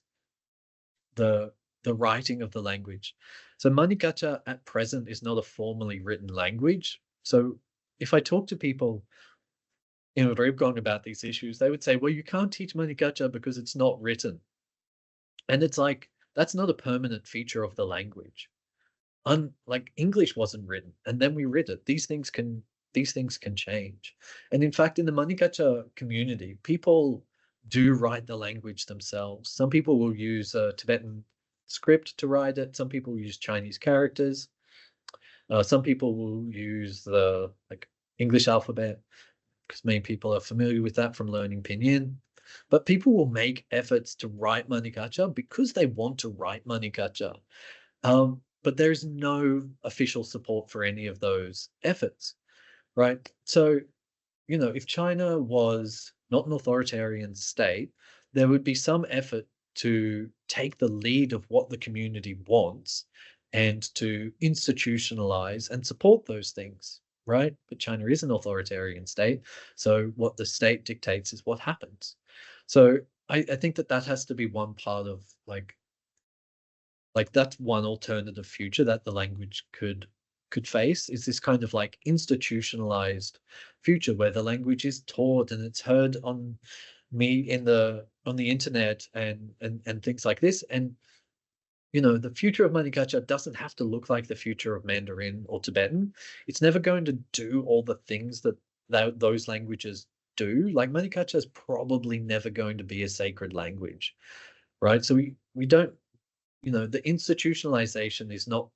the the writing of the language. So Manegacha at present is not a formally written language. So if I talk to people in Ribgong about these issues, they would say, well, you can't teach Manegacha because it's not written. And it's like, that's not a permanent feature of the language. Like English wasn't written, and then we read it. These things can change. And in fact, in the Manegacha community, people do write the language themselves. Some people will use a Tibetan script to write it. Some people use Chinese characters. Some people will use the like English alphabet because many people are familiar with that from learning Pinyin. But people will make efforts to write Manegacha because they want to write Manegacha. But there's no official support for any of those efforts, right? So, if China was not an authoritarian state, there would be some effort to take the lead of what the community wants and to institutionalize and support those things, right? But China is an authoritarian state. So what the state dictates is what happens. So I think that has to be one part of like that's one alternative future that the language could face is this kind of like institutionalized future where the language is taught and it's heard on the internet and things like this. And the future of Manegacha doesn't have to look like the future of Mandarin or Tibetan. It's never going to do all the things that those languages do. Like Manegacha is probably never going to be a sacred language, right? So we don't, the institutionalization is not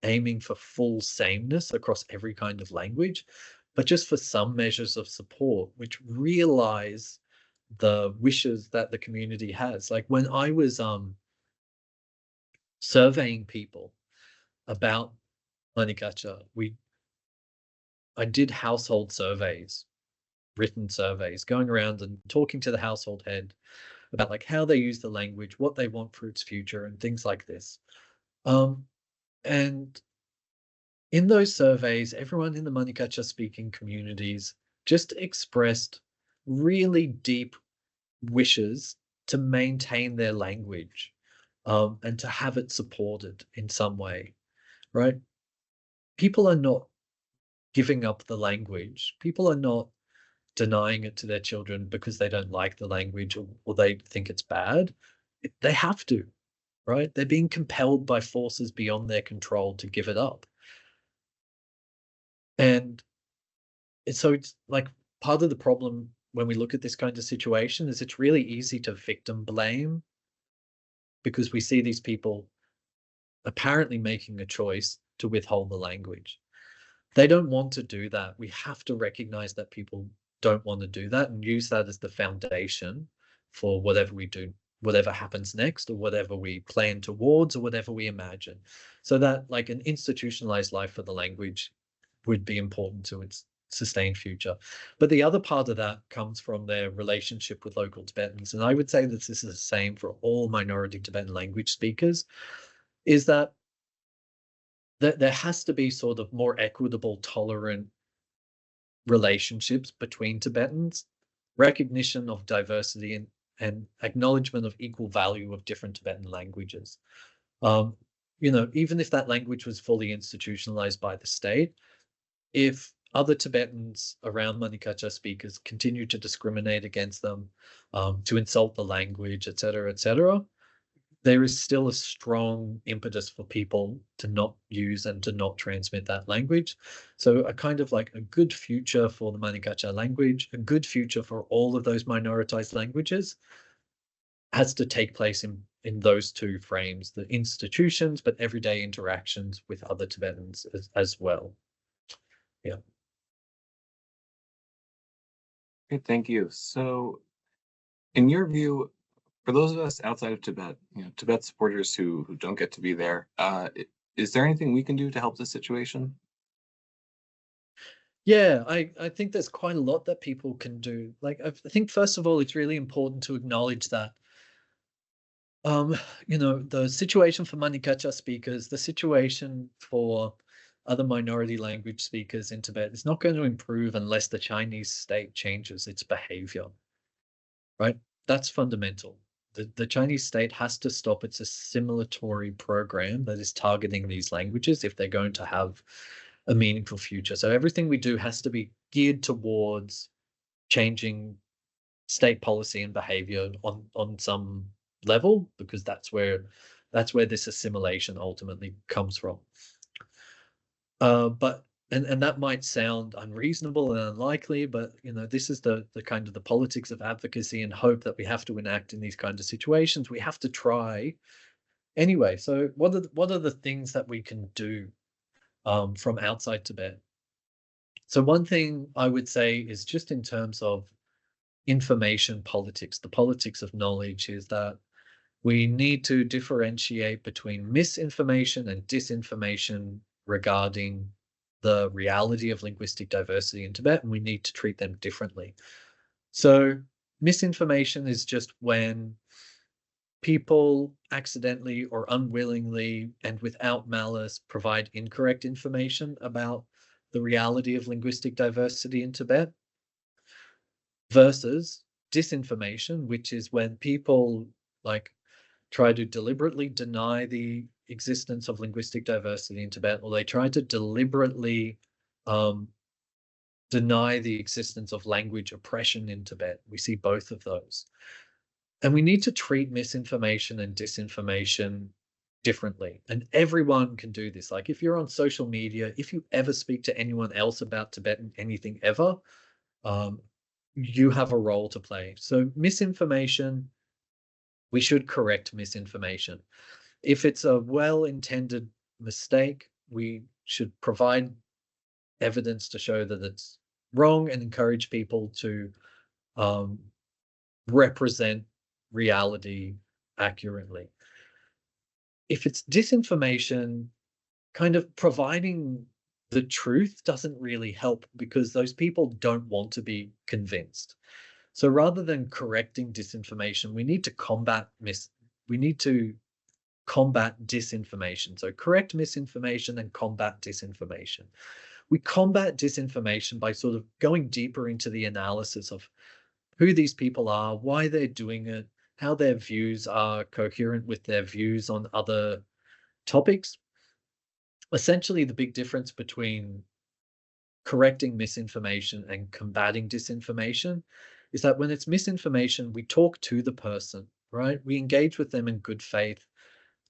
aiming for full sameness across every kind of language, but just for some measures of support which realize the wishes that the community has. Like when I was surveying people about Manegacha, I did household surveys, written surveys, going around and talking to the household head about like how they use the language, what they want for its future, and things like this. And in those surveys, everyone in the Manegacha speaking communities just expressed really deep wishes to maintain their language and to have it supported in some way, right? People are not giving up the language. People are not denying it to their children because they don't like the language or they think it's bad. They have to, right? They're being compelled by forces beyond their control to give it up. And so it's like part of the problem when we look at this kind of situation is it's really easy to victim blame because we see these people apparently making a choice to withhold the language. They don't want to do that. We have to recognize that people don't want to do that and use that as the foundation for whatever we do, whatever happens next, or whatever we plan towards, or whatever we imagine. So that like an institutionalized life for the language would be important to its sustained future. But the other part of that comes from their relationship with local Tibetans. And I would say that this is the same for all minority Tibetan language speakers, is that there has to be sort of more equitable, tolerant relationships between Tibetans. recognition of diversity and acknowledgement of equal value of different Tibetan languages. Um, even if that language was fully institutionalized by the state, if other Tibetans around Manegacha speakers continue to discriminate against them, to insult the language, etc., there is still a strong impetus for people to not use and to not transmit that language. So a kind of like a good future for the Manegacha language, a good future for all of those minoritized languages has to take place in those two frames, the institutions, but everyday interactions with other Tibetans as well. Yeah. Okay, thank you. So, in your view, for those of us outside of Tibet, Tibet supporters who don't get to be there, is there anything we can do to help the situation? Yeah, I think there's quite a lot that people can do. Like, I think first of all, it's really important to acknowledge that, um, the situation for Manikacha speakers, the situation for other minority language speakers in Tibet is not going to improve unless the Chinese state changes its behavior, right? That's fundamental. The Chinese state has to stop its assimilatory program that is targeting these languages if they're going to have a meaningful future. So everything we do has to be geared towards changing state policy and behavior on some level, because that's where this assimilation ultimately comes from. But and that might sound unreasonable and unlikely, but this is the kind of the politics of advocacy and hope that we have to enact in these kinds of situations. We have to try anyway. So what are the things that we can do from outside Tibet? So one thing I would say is just in terms of information politics, the politics of knowledge, is that we need to differentiate between misinformation and disinformation regarding the reality of linguistic diversity in Tibet, and we need to treat them differently. So misinformation is just when people accidentally or unwillingly and without malice provide incorrect information about the reality of linguistic diversity in Tibet, versus disinformation, which is when people like try to deliberately deny the existence of linguistic diversity in Tibet, or they try to deliberately um, deny the existence of language oppression in Tibet. We see both of those. And we need to treat misinformation and disinformation differently. And everyone can do this. Like if you're on social media, if you ever speak to anyone else about Tibetan anything ever, um, you have a role to play. So misinformation, we should correct misinformation. If it's a well-intended mistake, we should provide evidence to show that it's wrong and encourage people to um, represent reality accurately. If it's disinformation, kind of providing the truth doesn't really help because those people don't want to be convinced. So rather than correcting disinformation, we need to combat disinformation. So correct misinformation and combat disinformation. We combat disinformation by sort of going deeper into the analysis of who these people are, why they're doing it, how their views are coherent with their views on other topics. Essentially, the big difference between correcting misinformation and combating disinformation is that when it's misinformation, we talk to the person, right? We engage with them in good faith,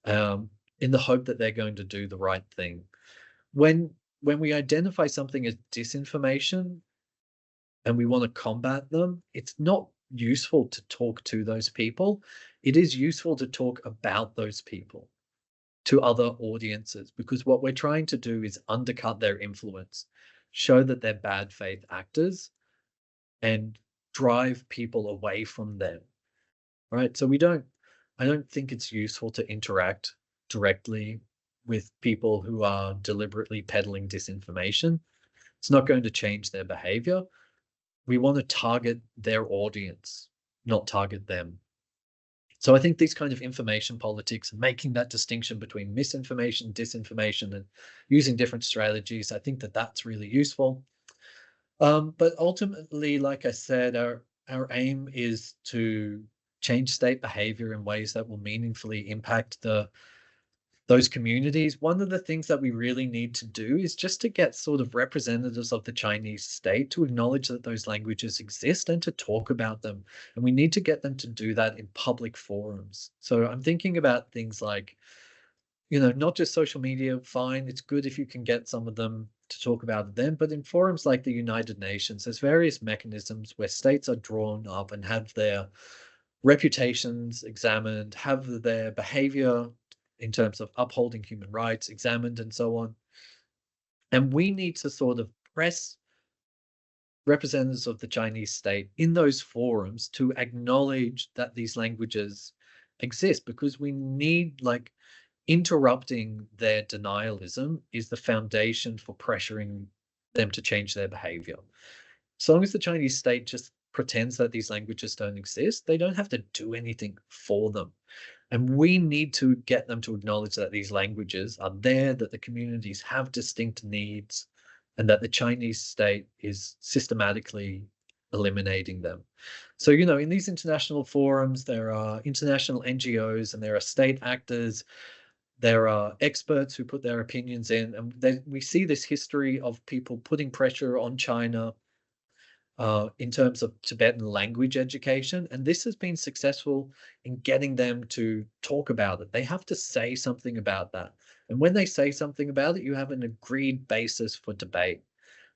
in the hope that they're going to do the right thing. When we identify something as disinformation and we want to combat them, it's not useful to talk to those people. It is useful to talk about those people to other audiences, because what we're trying to do is undercut their influence, show that they're bad faith actors, and drive people away from them. Right? So I don't think it's useful to interact directly with people who are deliberately peddling disinformation. It's not going to change their behavior. We want to target their audience, not target them. So I think these kind of information politics, making that distinction between misinformation, disinformation, and using different strategies, I think that that's really useful. But ultimately, like I said, our aim is to change state behavior in ways that will meaningfully impact those communities, one of the things that we really need to do is just to get sort of representatives of the Chinese state to acknowledge that those languages exist and to talk about them. And we need to get them to do that in public forums. So I'm thinking about things like, not just social media, fine, it's good if you can get some of them to talk about it then, but in forums like the United Nations, there's various mechanisms where states are drawn up and have their reputations examined, have their behavior in terms of upholding human rights examined, and so on. And we need to sort of press representatives of the Chinese state in those forums to acknowledge that these languages exist, because we need, like, interrupting their denialism is the foundation for pressuring them to change their behavior. So long as the Chinese state just pretends that these languages don't exist, they don't have to do anything for them. And we need to get them to acknowledge that these languages are there, that the communities have distinct needs, and that the Chinese state is systematically eliminating them. So, in these international forums, there are international NGOs and there are state actors, there are experts who put their opinions in, and we see this history of people putting pressure on China in terms of Tibetan language education, and this has been successful in getting them to talk about it. They have to say something about that. And when they say something about it, you have an agreed basis for debate.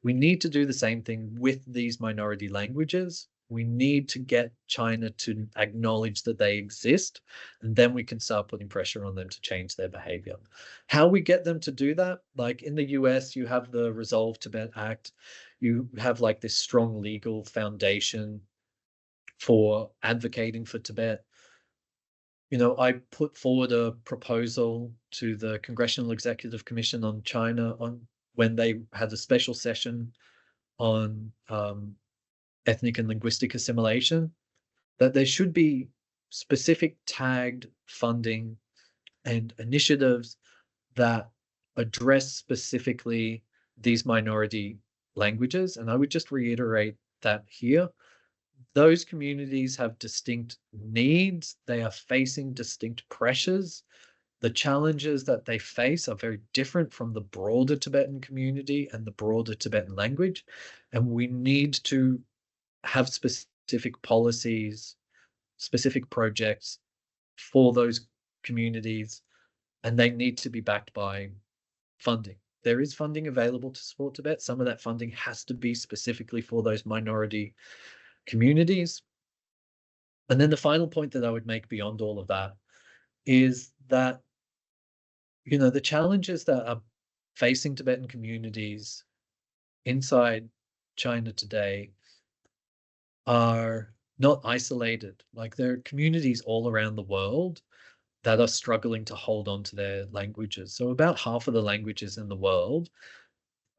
We need to do the same thing with these minority languages. We need to get China to acknowledge that they exist, and then we can start putting pressure on them to change their behavior. How we get them to do that, like in the US, you have the Resolve Tibet Act. You have like this strong legal foundation for advocating for Tibet. I put forward a proposal to the Congressional Executive Commission on China when they had a special session on ethnic and linguistic assimilation, that there should be specific tagged funding and initiatives that address specifically these minority languages. And I would just reiterate that here. Those communities have distinct needs. They are facing distinct pressures. The challenges that they face are very different from the broader Tibetan community and the broader Tibetan language. And we need to have specific policies, specific projects for those communities, and they need to be backed by funding. There is funding available to support Tibet. Some of that funding has to be specifically for those minority communities. And then the final point that I would make beyond all of that is that, the challenges that are facing Tibetan communities inside China today are not isolated. Like, there are communities all around the world that are struggling to hold on to their languages. So about half of the languages in the world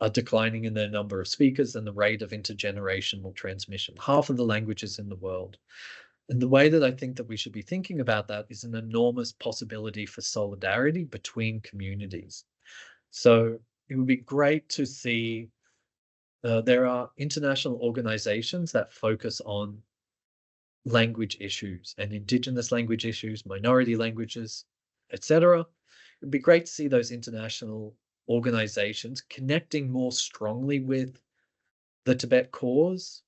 are declining in their number of speakers and the rate of intergenerational transmission. Half of the languages in the world. And the way that I think that we should be thinking about that is an enormous possibility for solidarity between communities. So it would be great to see there are international organizations that focus on language issues and indigenous language issues, minority languages, etc. It'd be great to see those international organizations connecting more strongly with the Tibet cause,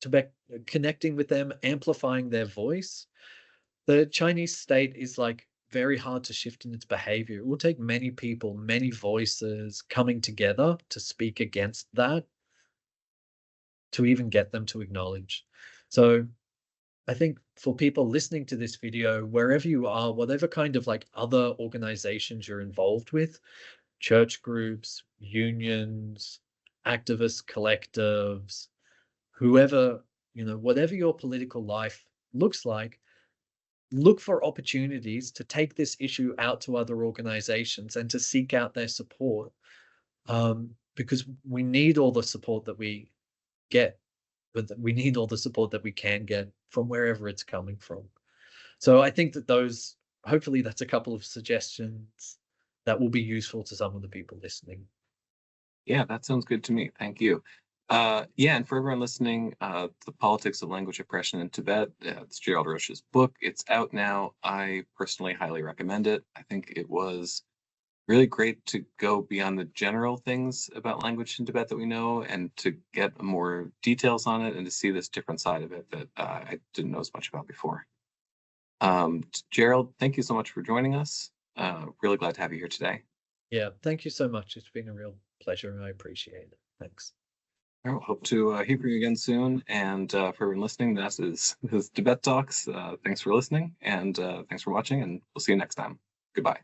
Tibet, connecting with them, amplifying their voice. The Chinese state is like very hard to shift in its behavior. It will take many people, many voices coming together to speak against that, to even get them to acknowledge. So I think for people listening to this video, wherever you are, whatever kind of like other organizations you're involved with, church groups, unions, activist collectives, whoever, whatever your political life looks like, look for opportunities to take this issue out to other organizations and to seek out their support, because we need all the support that we get, but we need all the support that we can get from wherever it's coming from. So I think that hopefully that's a couple of suggestions that will be useful to some of the people listening. Yeah, that sounds good to me. Thank you. Yeah, and for everyone listening, The Politics of Language Oppression in Tibet, it's Gerald Roche's book. It's out now. I personally highly recommend it. I think it was really great to go beyond the general things about language in Tibet that we know and to get more details on it and to see this different side of it that I didn't know as much about before. Gerald, thank you so much for joining us. Really glad to have you here today. Yeah, thank you so much. It's been a real pleasure and I appreciate it. Thanks. I hope to hear from you again soon. And for everyone listening, this is Tibet Talks. Thanks for listening and thanks for watching, and we'll see you next time. Goodbye.